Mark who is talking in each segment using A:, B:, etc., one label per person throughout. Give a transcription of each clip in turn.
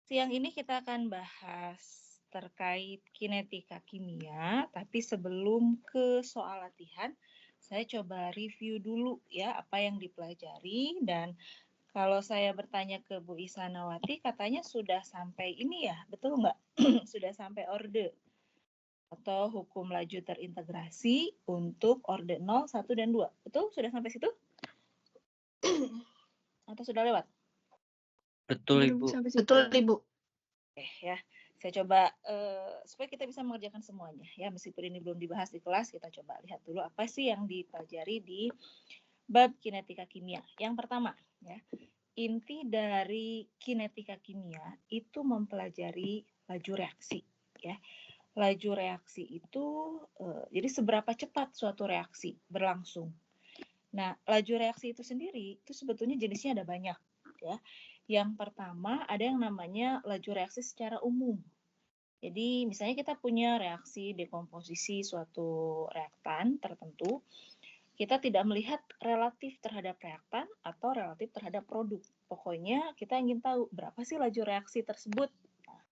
A: Siang ini kita akan bahas terkait kinetika kimia, tapi sebelum ke soal latihan, saya coba review dulu ya apa yang dipelajari. Dan kalau saya bertanya ke Bu Isanawati, katanya sudah sampai ini ya, betul nggak? Sudah sampai orde atau hukum laju terintegrasi untuk orde 0, 1, dan 2. Betul? Sudah sampai situ? Atau sudah lewat?
B: Betul, Ibu. Betul, Ibu.
A: Oke ya, saya coba supaya kita bisa mengerjakan semuanya ya, meskipun ini belum dibahas di kelas, kita coba lihat dulu apa sih yang dipelajari di bab kinetika kimia. Yang pertama ya, inti dari kinetika kimia itu mempelajari laju reaksi ya. Laju reaksi itu jadi seberapa cepat suatu reaksi berlangsung. Nah, laju reaksi itu sendiri itu sebetulnya jenisnya ada banyak ya. Yang pertama ada yang namanya laju reaksi secara umum. Jadi misalnya kita punya reaksi dekomposisi suatu reaktan tertentu, kita tidak melihat relatif terhadap reaktan atau relatif terhadap produk. Pokoknya kita ingin tahu berapa sih laju reaksi tersebut. Nah,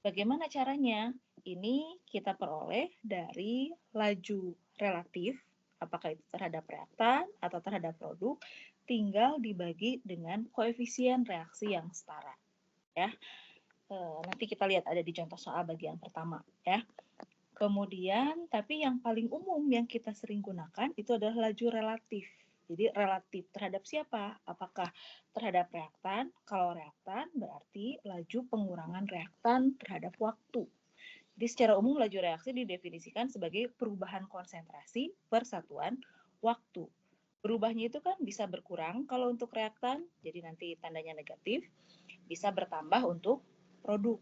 A: bagaimana caranya? Ini kita peroleh dari laju relatif, apakah itu terhadap reaktan atau terhadap produk, tinggal dibagi dengan koefisien reaksi yang setara. Ya, nanti kita lihat ada di contoh soal bagian pertama. Ya. Kemudian, tapi yang paling umum yang kita sering gunakan itu adalah laju relatif. Jadi relatif terhadap siapa? Apakah terhadap reaktan? Kalau reaktan berarti laju pengurangan reaktan terhadap waktu. Jadi secara umum laju reaksi didefinisikan sebagai perubahan konsentrasi per satuan waktu. Berubahnya itu kan bisa berkurang kalau untuk reaktan, jadi nanti tandanya negatif, bisa bertambah untuk produk.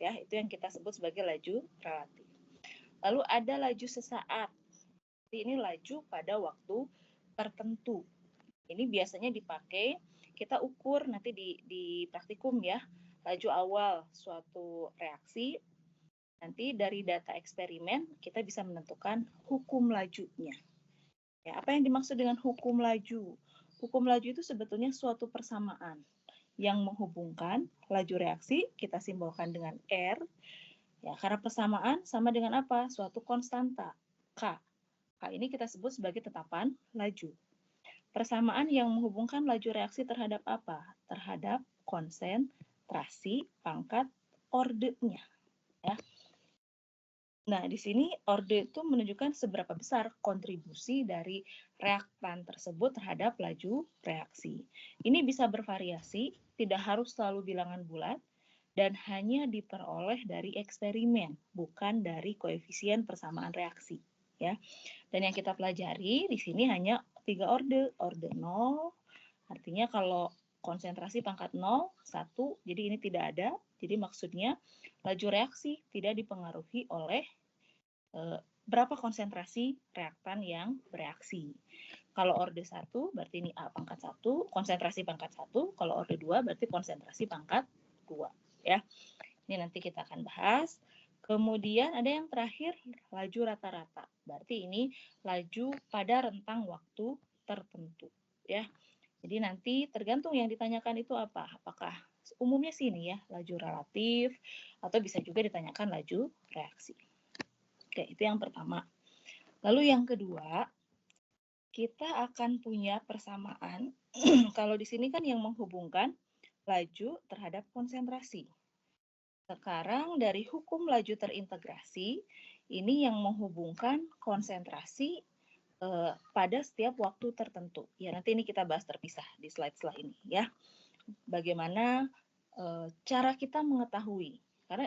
A: Ya, itu yang kita sebut sebagai laju relatif. Lalu ada laju sesaat. Ini laju pada waktu tertentu. Ini biasanya dipakai, kita ukur nanti di praktikum ya, laju awal suatu reaksi. Nanti dari data eksperimen kita bisa menentukan hukum lajunya. Ya, apa yang dimaksud dengan hukum laju? Hukum laju itu sebetulnya suatu persamaan yang menghubungkan laju reaksi, kita simbolkan dengan R. Ya, karena persamaan sama dengan apa? Suatu konstanta, K. K ini kita sebut sebagai tetapan laju. Persamaan yang menghubungkan laju reaksi terhadap apa? Terhadap konsentrasi pangkat ordenya. Ya. Nah, di sini orde itu menunjukkan seberapa besar kontribusi dari reaktan tersebut terhadap laju reaksi. Ini bisa bervariasi, tidak harus selalu bilangan bulat, dan hanya diperoleh dari eksperimen, bukan dari koefisien persamaan reaksi. Ya. Dan yang kita pelajari di sini hanya 3 orde. Orde 0, artinya kalau konsentrasi pangkat 0, 1, jadi ini tidak ada. Jadi maksudnya laju reaksi tidak dipengaruhi oleh berapa konsentrasi reaktan yang bereaksi. Kalau orde 1 berarti ini A pangkat 1, konsentrasi pangkat 1. Kalau orde 2 berarti konsentrasi pangkat 2. Ya. Ini nanti kita akan bahas. Kemudian ada yang terakhir laju rata-rata. Berarti ini laju pada rentang waktu tertentu. Ya. Jadi nanti tergantung yang ditanyakan itu apa. Apakah umumnya sini ya, laju relatif, atau bisa juga ditanyakan laju reaksi. Oke, itu yang pertama. Lalu yang kedua, kita akan punya persamaan. Kalau di sini kan yang menghubungkan laju terhadap konsentrasi. Sekarang dari hukum laju terintegrasi, ini yang menghubungkan konsentrasi pada setiap waktu tertentu. Ya, nanti ini kita bahas terpisah di slide setelah ini ya. Bagaimana cara kita mengetahui? Karena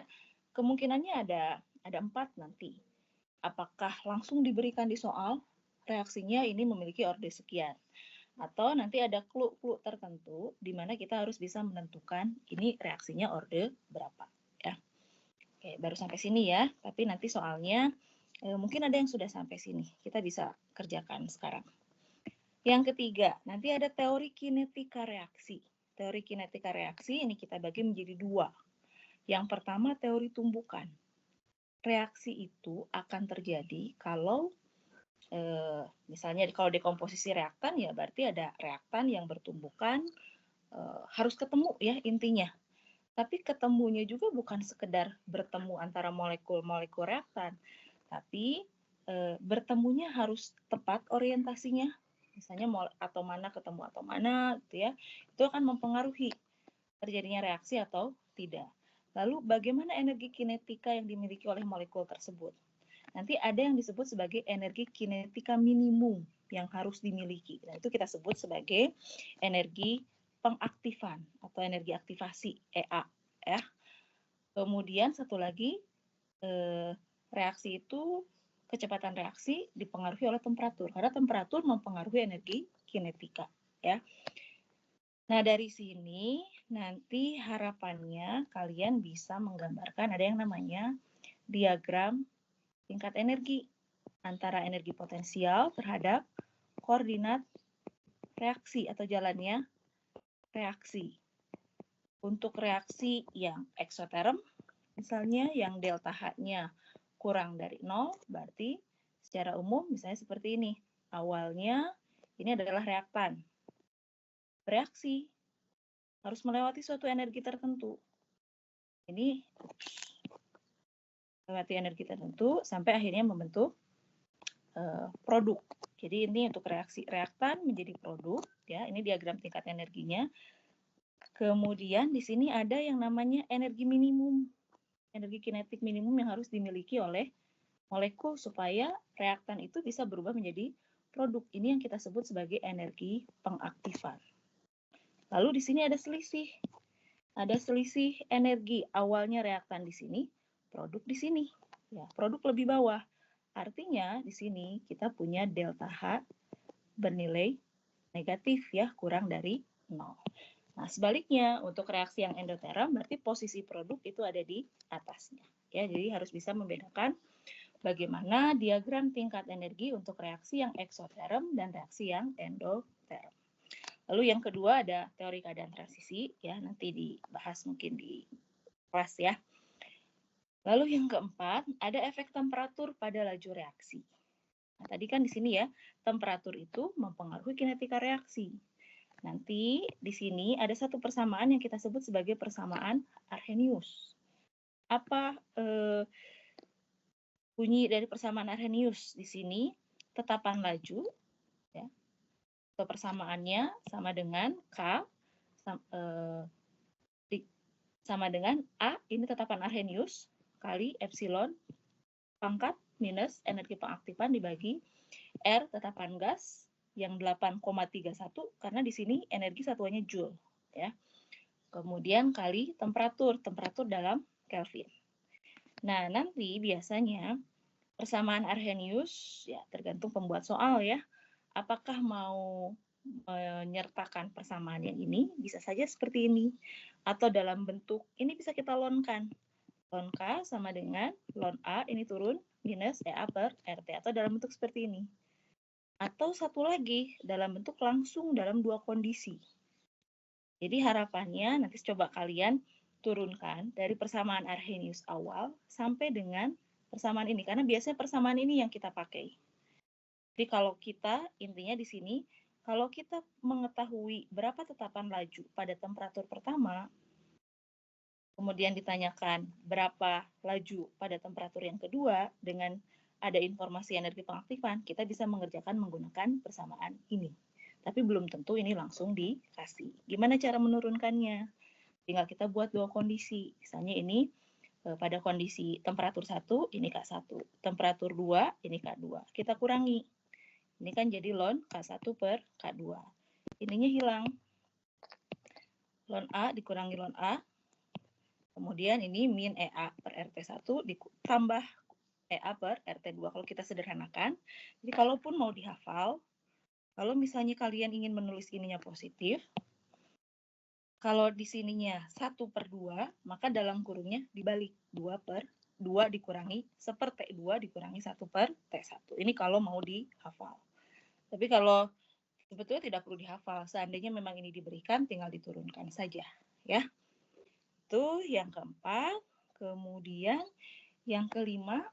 A: kemungkinannya ada 4 nanti. Apakah langsung diberikan di soal reaksinya ini memiliki orde sekian, atau nanti ada clue-clue tertentu di mana kita harus bisa menentukan ini reaksinya orde berapa ya. Oke, baru sampai sini ya, tapi nanti soalnya mungkin ada yang sudah sampai sini, kita bisa kerjakan sekarang. Yang ketiga, nanti ada teori kinetika reaksi. Teori kinetika reaksi ini kita bagi menjadi 2. Yang pertama teori tumbukan. Reaksi itu akan terjadi kalau misalnya kalau dekomposisi reaktan ya berarti ada reaktan yang bertumbukan, harus ketemu ya intinya. Tapi ketemunya juga bukan sekedar bertemu antara molekul-molekul reaktan, tapi bertemunya harus tepat orientasinya. Misalnya atom mana ketemu atom mana gitu ya. Itu akan mempengaruhi terjadinya reaksi atau tidak. Lalu bagaimana energi kinetika yang dimiliki oleh molekul tersebut? Nanti ada yang disebut sebagai energi kinetika minimum yang harus dimiliki. Nah, itu kita sebut sebagai energi pengaktifan atau energi aktivasi EA ya. Kemudian satu lagi reaksi itu kecepatan reaksi dipengaruhi oleh temperatur karena temperatur mempengaruhi energi kinetika ya. Nah, dari sini nanti harapannya kalian bisa menggambarkan ada yang namanya diagram tingkat energi antara energi potensial terhadap koordinat reaksi atau jalannya reaksi. Untuk reaksi yang eksoterm, misalnya yang delta H-nya kurang dari 0, berarti secara umum misalnya seperti ini. Awalnya ini adalah reaktan. Reaksi harus melewati suatu energi tertentu. Ini melewati energi tertentu sampai akhirnya membentuk produk. Jadi ini untuk reaksi reaktan menjadi produk, ya. Ini diagram tingkat energinya. Kemudian di sini ada yang namanya energi minimum, energi kinetik minimum yang harus dimiliki oleh molekul supaya reaktan itu bisa berubah menjadi produk. Ini yang kita sebut sebagai energi pengaktifan. Lalu di sini ada selisih. Ada selisih energi awalnya reaktan di sini, produk di sini. Ya, produk lebih bawah. Artinya di sini kita punya delta H bernilai negatif ya, kurang dari 0. Nah, sebaliknya untuk reaksi yang endoterm berarti posisi produk itu ada di atasnya. Ya, jadi harus bisa membedakan bagaimana diagram tingkat energi untuk reaksi yang eksoterm dan reaksi yang endoterm. Lalu yang kedua ada teori keadaan transisi, ya nanti dibahas mungkin di kelas ya. Lalu yang keempat ada efek temperatur pada laju reaksi. Nah, tadi kan di sini ya temperatur itu mempengaruhi kinetika reaksi. Nanti di sini ada satu persamaan yang kita sebut sebagai persamaan Arrhenius. Apa bunyi dari persamaan Arrhenius di sini? Tetapan laju, ya. Atau persamaannya sama dengan K sama dengan A, ini tetapan Arrhenius, kali epsilon pangkat minus energi pengaktifan dibagi R tetapan gas yang 8,31 karena di sini energi satuannya Joule ya. Kemudian kali temperatur dalam Kelvin. Nah, nanti biasanya persamaan Arrhenius ya tergantung pembuat soal ya. Apakah mau menyertakan persamaan yang ini bisa saja seperti ini atau dalam bentuk ini bisa kita lonkan. Ln K sama dengan ln A ini turun minus EA per RT atau dalam bentuk seperti ini. Atau satu lagi dalam bentuk langsung dalam dua kondisi. Jadi harapannya nanti coba kalian turunkan dari persamaan Arrhenius awal sampai dengan persamaan ini karena biasanya persamaan ini yang kita pakai. Jadi kalau kita intinya di sini kalau kita mengetahui berapa tetapan laju pada temperatur pertama, kemudian ditanyakan berapa laju pada temperatur yang kedua dengan ada informasi energi pengaktifan, kita bisa mengerjakan menggunakan persamaan ini. Tapi belum tentu ini langsung dikasih. Gimana cara menurunkannya? Tinggal kita buat dua kondisi. Misalnya ini pada kondisi temperatur 1, ini K1. Temperatur 2, ini K2. Kita kurangi. Ini kan jadi ln K1 per K2. Ininya hilang. Ln A dikurangi ln A. Kemudian ini min EA per RT1 ditambah EA per RT2. Kalau kita sederhanakan. Jadi kalaupun mau dihafal, kalau misalnya kalian ingin menulis ininya positif, kalau di sininya 1/2, maka dalam kurungnya dibalik 2 dikurangi 1/T2 dikurangi 1/T1. Ini kalau mau dihafal. Tapi kalau sebetulnya tidak perlu dihafal. Seandainya memang ini diberikan, tinggal diturunkan saja. Ya. Itu yang keempat. Kemudian yang kelima,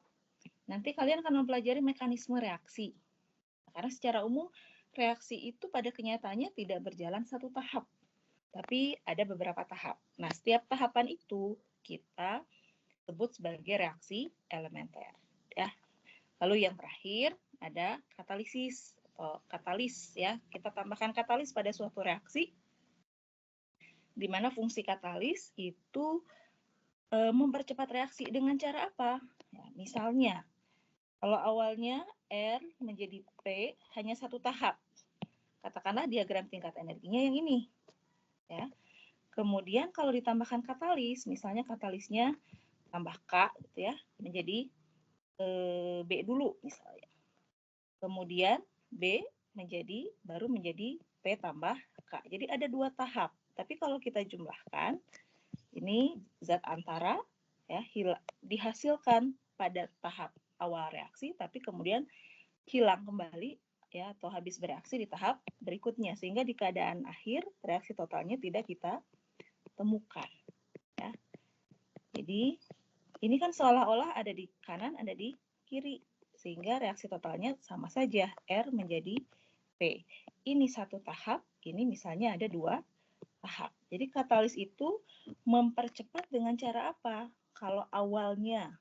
A: nanti kalian akan mempelajari mekanisme reaksi. Karena secara umum, reaksi itu pada kenyataannya tidak berjalan satu tahap. Tapi ada beberapa tahap. Nah, setiap tahapan itu kita sebut sebagai reaksi elementer. Ya. Lalu yang terakhir ada katalisis atau katalis. Ya. Kita tambahkan katalis pada suatu reaksi, di mana fungsi katalis itu mempercepat reaksi dengan cara apa? Ya, misalnya, kalau awalnya R menjadi P hanya satu tahap. Katakanlah diagram tingkat energinya yang ini. Ya. Kemudian kalau ditambahkan katalis, misalnya katalisnya tambah K gitu ya, menjadi B dulu misalnya. Kemudian B baru menjadi P tambah K. Jadi ada 2 tahap. Tapi kalau kita jumlahkan, ini zat antara ya dihasilkan pada tahap awal reaksi, tapi kemudian hilang kembali ya atau habis bereaksi di tahap berikutnya, sehingga di keadaan akhir reaksi totalnya tidak kita temukan ya. Jadi ini kan seolah-olah ada di kanan, ada di kiri, sehingga reaksi totalnya sama saja, R menjadi P. Ini satu tahap, ini misalnya ada 2 tahap. Jadi katalis itu mempercepat dengan cara apa? Kalau awalnya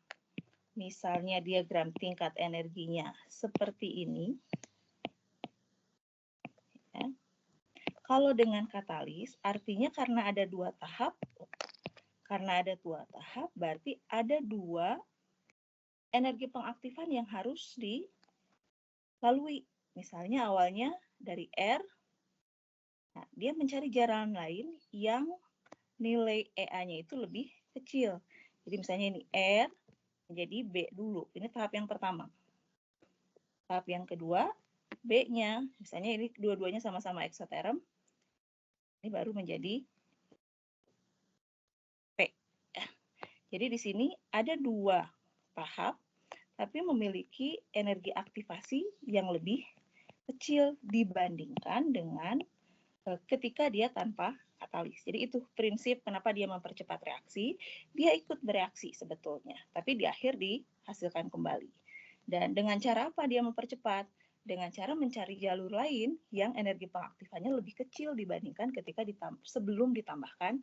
A: misalnya diagram tingkat energinya seperti ini, ya. Kalau dengan katalis, artinya karena ada 2 tahap, berarti ada 2 energi pengaktifan yang harus dilalui. Misalnya awalnya dari R, nah, dia mencari jalan lain yang nilai EA-nya itu lebih kecil. Jadi misalnya ini R menjadi B dulu. Ini tahap yang pertama. Tahap yang kedua, B-nya, misalnya ini dua-duanya sama-sama eksoterm, ini baru menjadi P. Jadi di sini ada 2 tahap, tapi memiliki energi aktivasi yang lebih kecil dibandingkan dengan ketika dia tanpa katalis. Jadi itu prinsip kenapa dia mempercepat reaksi. Dia ikut bereaksi sebetulnya, tapi di akhir dihasilkan kembali. Dan dengan cara apa dia mempercepat? Dengan cara mencari jalur lain yang energi pengaktifannya lebih kecil dibandingkan ketika sebelum ditambahkan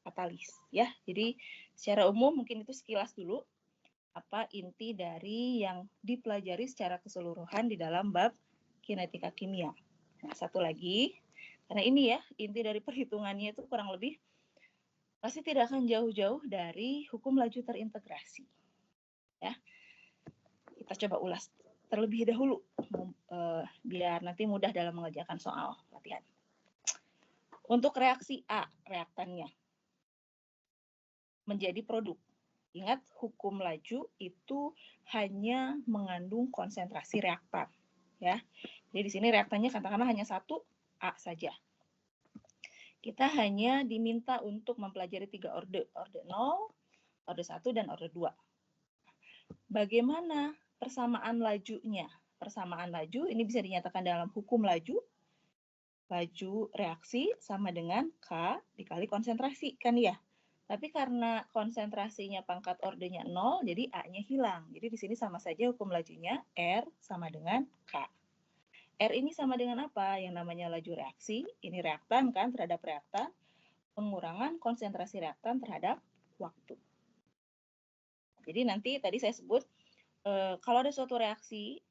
A: katalis. Ya, jadi secara umum mungkin itu sekilas dulu apa inti dari yang dipelajari secara keseluruhan di dalam bab kinetika kimia. Nah, satu lagi, karena ini ya inti dari perhitungannya itu kurang lebih pasti tidak akan jauh-jauh dari hukum laju terintegrasi. Ya, kita coba ulas terlebih dahulu biar nanti mudah dalam mengerjakan soal latihan. Untuk reaksi A, reaktannya menjadi produk. Ingat, hukum laju itu hanya mengandung konsentrasi reaktan, ya. Jadi di sini reaktannya katakanlah hanya 1 A saja. Kita hanya diminta untuk mempelajari 3 orde 0, orde 1, dan orde 2. Bagaimana persamaan lajunya? Persamaan laju ini bisa dinyatakan dalam hukum laju. Laju reaksi sama dengan K dikali konsentrasi, kan ya? Tapi karena konsentrasinya pangkat ordenya 0, jadi A-nya hilang. Jadi di sini sama saja hukum lajunya R sama dengan K. R ini sama dengan apa? Yang namanya laju reaksi, ini reaktan kan terhadap reaktan, pengurangan konsentrasi reaktan terhadap waktu. Jadi nanti tadi saya sebut, kalau ada suatu reaksi,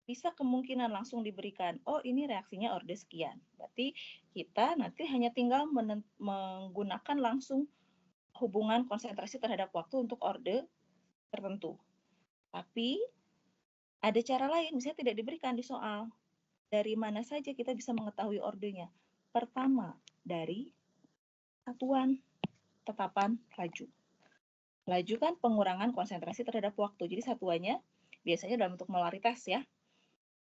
A: bisa kemungkinan langsung diberikan, oh ini reaksinya orde sekian. Berarti kita nanti hanya tinggal menggunakan langsung hubungan konsentrasi terhadap waktu untuk orde tertentu. Tapi ada cara lain, misalnya tidak diberikan di soal. Dari mana saja kita bisa mengetahui ordenya? Pertama, dari satuan tetapan laju. Laju kan pengurangan konsentrasi terhadap waktu. Jadi satuannya biasanya dalam bentuk molaritas ya.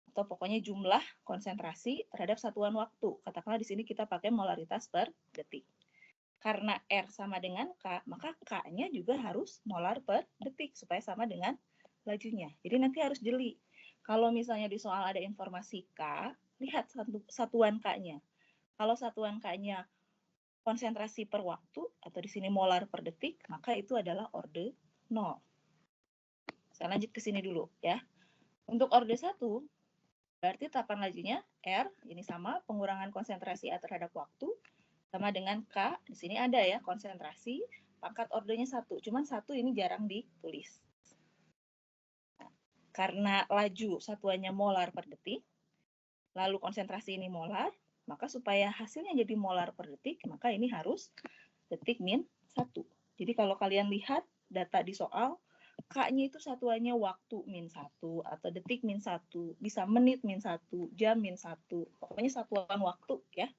A: Atau pokoknya jumlah konsentrasi terhadap satuan waktu. Katakanlah di sini kita pakai molaritas per detik. Karena R sama dengan K, maka K-nya juga harus molar per detik supaya sama dengan lajunya. Jadi nanti harus jeli. Kalau misalnya di soal ada informasi K, lihat satuan K-nya. Kalau satuan K-nya konsentrasi per waktu, atau di sini molar per detik, maka itu adalah orde 0. Saya lanjut ke sini dulu ya. Untuk orde 1, berarti tahapan lajunya R, ini sama, pengurangan konsentrasi A terhadap waktu, sama dengan K. Di sini ada ya konsentrasi, pangkat ordernya 1. Cuman 1 ini jarang ditulis. Karena laju satuannya molar per detik, lalu konsentrasi ini molar, maka supaya hasilnya jadi molar per detik, maka ini harus detik min 1. Jadi kalau kalian lihat data di soal, K-nya itu satuannya waktu min 1, atau detik min 1, bisa menit min 1, jam min 1, pokoknya satuan waktu ya.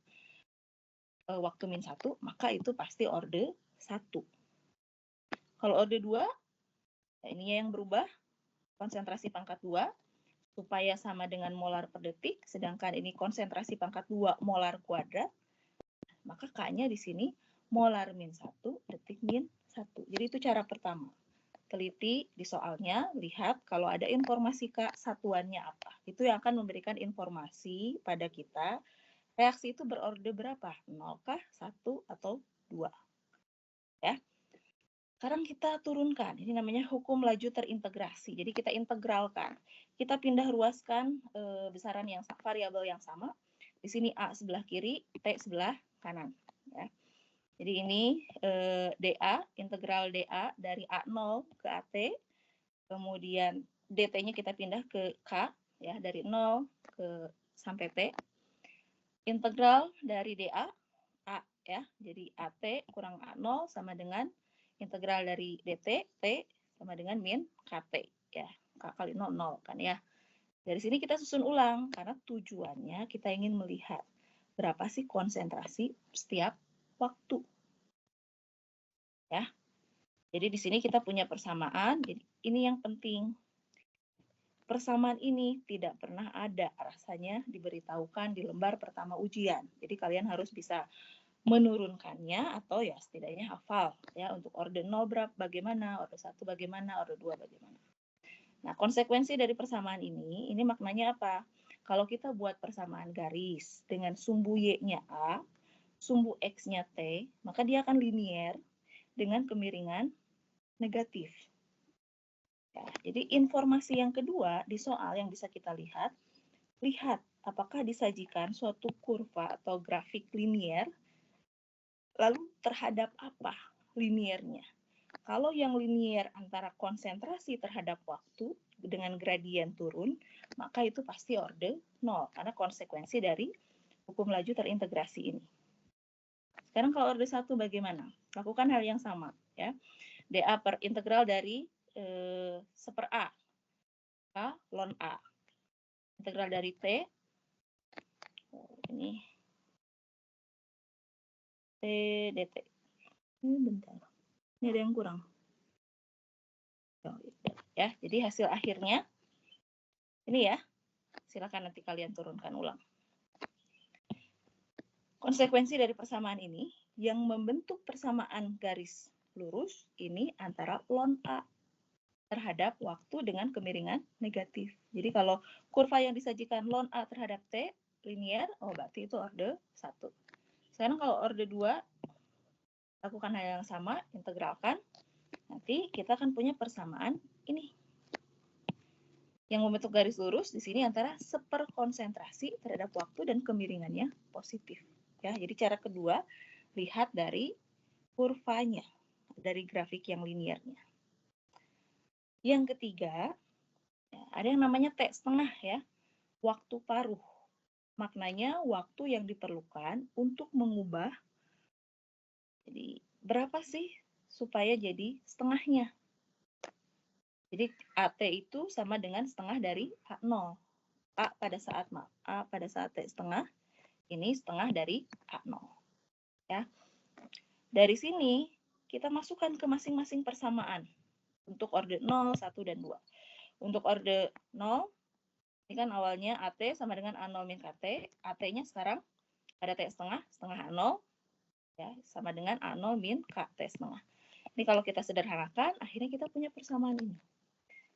A: Waktu min 1, maka itu pasti orde 1. Kalau orde 2, ya ini yang berubah, konsentrasi pangkat 2, supaya sama dengan molar per detik, sedangkan ini konsentrasi pangkat 2 molar kuadrat, maka K-nya di sini molar min 1, detik min 1. Jadi itu cara pertama. Teliti di soalnya, lihat kalau ada informasi K, satuannya apa. Itu yang akan memberikan informasi pada kita, reaksi itu berorde berapa? 0 kah, 1, atau 2. Ya. Sekarang kita turunkan, ini namanya hukum laju terintegrasi. Jadi kita integralkan. Kita pindah ruaskan besaran yang variabel yang sama. Di sini A sebelah kiri, T sebelah kanan. Ya. Jadi ini dA, integral dA dari A0 ke AT. Kemudian dt-nya kita pindah ke K, ya dari 0 ke sampai T. Integral dari dA, A ya, jadi AT kurang A0 sama dengan integral dari dt, T sama dengan min KT ya, K kali 0, 0 kan ya. Dari sini kita susun ulang, karena tujuannya kita ingin melihat berapa sih konsentrasi setiap waktu. Ya. Jadi di sini kita punya persamaan, jadi ini yang penting. Persamaan ini tidak pernah ada rasanya diberitahukan di lembar pertama ujian. Jadi kalian harus bisa menurunkannya atau ya setidaknya hafal ya untuk orde 0 berapa bagaimana, orde 1 bagaimana, orde 2 bagaimana. Nah, konsekuensi dari persamaan ini maknanya apa? Kalau kita buat persamaan garis dengan sumbu Y-nya A, sumbu X-nya T, maka dia akan linier dengan kemiringan negatif. Ya, jadi informasi yang kedua di soal yang bisa kita lihat apakah disajikan suatu kurva atau grafik linier, lalu terhadap apa liniernya. Kalau yang linier antara konsentrasi terhadap waktu dengan gradien turun, maka itu pasti orde 0, karena konsekuensi dari hukum laju terintegrasi ini. Sekarang kalau orde 1 bagaimana? Lakukan hal yang sama. Ya. dA per integral dari 1/A, K ln A. Integral dari T, ini T dt. Ini bentar, ini ada yang kurang. Ya, jadi hasil akhirnya ini ya, silakan nanti kalian turunkan ulang. Konsekuensi dari persamaan ini, yang membentuk persamaan garis lurus ini antara ln A terhadap waktu dengan kemiringan negatif. Jadi kalau kurva yang disajikan ln A terhadap T linier, oh berarti itu orde 1. Sekarang kalau orde 2, lakukan hal yang sama, integralkan. Nanti kita akan punya persamaan ini. Yang membentuk garis lurus di sini antara seperkonsentrasi terhadap waktu dan kemiringannya positif. Ya, jadi cara kedua, lihat dari kurvanya, dari grafik yang liniernya. Yang ketiga, ya, ada yang namanya T setengah ya, waktu paruh. Maknanya waktu yang diperlukan untuk mengubah, jadi berapa sih supaya jadi setengahnya. Jadi AT itu sama dengan setengah dari A0. A pada saat T setengah, ini setengah dari A0. Ya. Dari sini kita masukkan ke masing-masing persamaan untuk orde 0, 1, dan 2. Untuk orde 0, ini kan awalnya AT sama dengan A0 min KT. AT-nya sekarang ada T setengah, setengah A0, ya, sama dengan A0 min KT setengah. Ini kalau kita sederhanakan, akhirnya kita punya persamaan ini.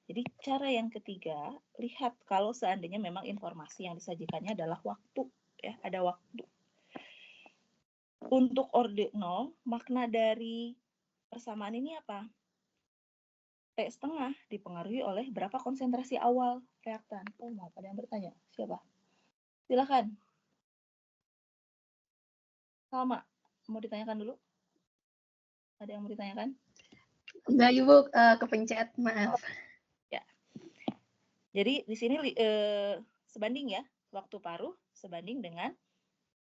A: Jadi cara yang ketiga, lihat kalau seandainya memang informasi yang disajikannya adalah waktu, ya, ada waktu. Untuk orde 0, makna dari persamaan ini apa? T setengah dipengaruhi oleh berapa konsentrasi awal reaktan. Oh, mau ada yang bertanya? Siapa? Silakan. Sama. mau ditanyakan dulu? Ada yang mau ditanyakan?
B: Enggak, Ibu, kepencet, maaf.
A: Ya. Jadi di sini sebanding ya, waktu paruh sebanding dengan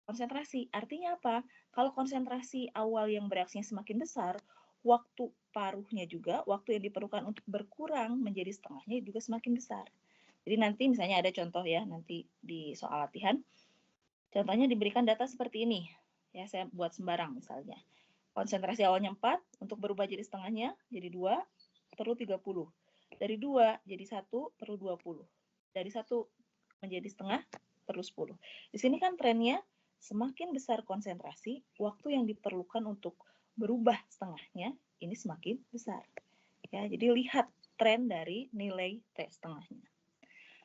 A: konsentrasi. Artinya apa? Kalau konsentrasi awal yang bereaksinya semakin besar, waktu paruhnya juga, waktu yang diperlukan untuk berkurang menjadi setengahnya juga semakin besar. Jadi nanti misalnya ada contoh ya, nanti di soal latihan, contohnya diberikan data seperti ini. Ya, saya buat sembarang misalnya. Konsentrasi awalnya 4, untuk berubah jadi setengahnya, jadi 2, perlu 30. Dari 2 jadi 1, perlu 20. Dari 1 menjadi setengah, perlu 10. Di sini kan trennya, semakin besar konsentrasi, waktu yang diperlukan untuk berubah setengahnya, ini semakin besar. Ya, jadi lihat tren dari nilai T setengahnya.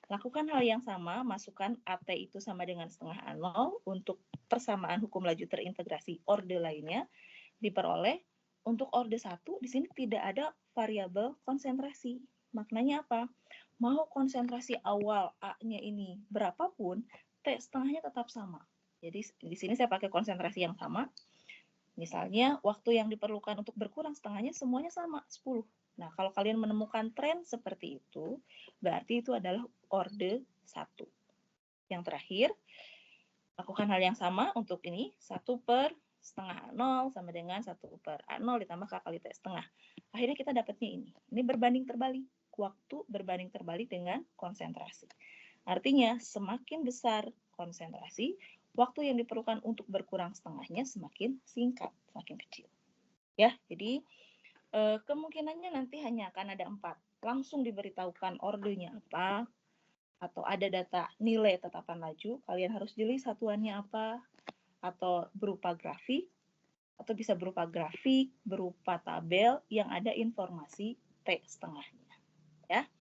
A: Lakukan hal yang sama, masukkan AT itu sama dengan setengah A0 untuk persamaan hukum laju terintegrasi orde lainnya diperoleh. Untuk orde 1 di sini tidak ada variabel konsentrasi. Maknanya apa? Mau konsentrasi awal A-nya ini berapapun, T setengahnya tetap sama. Jadi di sini saya pakai konsentrasi yang sama. Misalnya waktu yang diperlukan untuk berkurang setengahnya semuanya sama, 10. Nah, kalau kalian menemukan tren seperti itu, berarti itu adalah orde 1. Yang terakhir, lakukan hal yang sama untuk ini, 1 per setengah A0 sama dengan 1 per A0 ditambah K kali T setengah. Akhirnya kita dapatnya ini. Ini berbanding terbalik. Waktu berbanding terbalik dengan konsentrasi. Artinya, semakin besar konsentrasi, waktu yang diperlukan untuk berkurang setengahnya semakin singkat, semakin kecil. Ya, jadi kemungkinannya nanti hanya akan ada 4. Langsung diberitahukan ordenya apa, atau ada data nilai tetapan laju, kalian harus jeli satuannya apa, atau berupa grafik, atau bisa berupa grafik, berupa tabel yang ada informasi T setengahnya. Ya,